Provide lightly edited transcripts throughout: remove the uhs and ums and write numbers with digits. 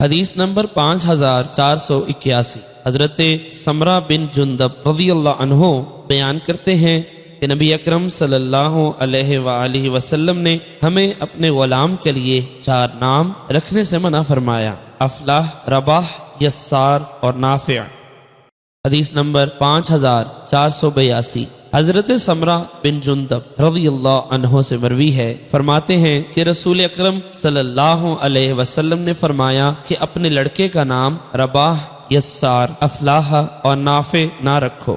حدیث نمبر 5481 حضرت سمرہ بن جندب رضی اللہ عنہ بیان کرتے ہیں کہ نبی اکرم صلی اللہ علیہ وآلہ وسلم نے ہمیں اپنے غلام کے لیے 4 نام رکھنے سے منع فرمایا: افلاح، رباح، یسار اور نافع۔ حدیث نمبر 5482 حضرت سمرہ بن جندب رضی اللہ عنہ سے مروی ہے، فرماتے ہیں کہ رسول اکرم صلی اللہ علیہ وسلم نے فرمایا کہ اپنے لڑکے کا نام رباح، یسار، افلاح اور نافع نہ رکھو۔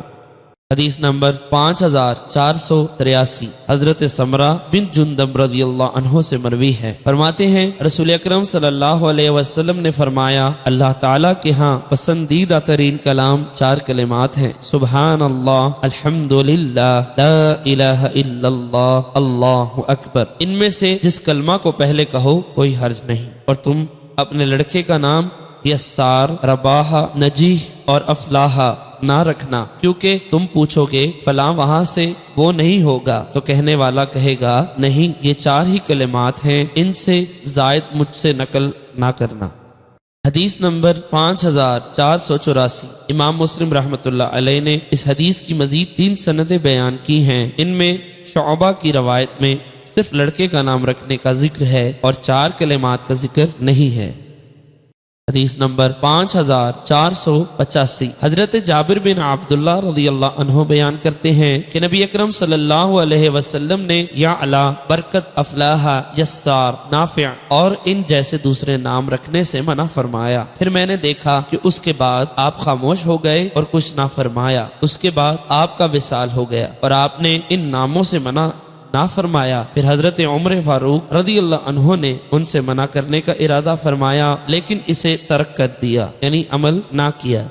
حدیث نمبر 5483 حضرت سمرہ بن جندب رضی اللہ عنہ سے مروی ہے، فرماتے ہیں رسول اکرم صلی اللہ علیہ وسلم نے فرمایا اللہ تعالیٰ کے ہاں پسندیدہ ترین کلام 4 کلمات ہیں: سبحان اللہ، الحمدللہ، لا الہ الا اللہ، اللہ اکبر۔ ان میں سے جس کلمہ کو پہلے کہو کوئی حرج نہیں، اور تم اپنے لڑکے کا نام یسار، رباح، نجیح اور افلاح نہ رکھنا، کیونکہ تم پوچھو گے فلاں وہاں سے وہ نہیں ہوگا، تو کہنے والا کہے گا نہیں، یہ 4 ہی کلمات ہیں، ان سے زائد مجھ سے نقل نہ کرنا۔ حدیث نمبر 5484 امام مسلم رحمۃ اللہ علیہ نے اس حدیث کی مزید 3 سندیں بیان کی ہیں۔ ان میں شعبہ کی روایت میں صرف لڑکے کا نام رکھنے کا ذکر ہے اور 4 کلمات کا ذکر نہیں ہے۔ حدیث نمبر 5485 حضرت جابر بن عبداللہ رضی اللہ عنہ بیان کرتے ہیں کہ نبی اکرم صلی اللہ علیہ وسلم نے یا علا، برکت، افلاح، یسار، نافع اور ان جیسے دوسرے نام رکھنے سے منع فرمایا۔ پھر میں نے دیکھا کہ اس کے بعد آپ خاموش ہو گئے اور کچھ نہ فرمایا۔ اس کے بعد آپ کا وصال ہو گیا اور آپ نے ان ناموں سے منع نہ فرمایا۔ پھر حضرت عمر فاروق رضی اللہ عنہ نے ان سے منع کرنے کا ارادہ فرمایا، لیکن اسے ترک کر دیا، یعنی عمل نہ کیا۔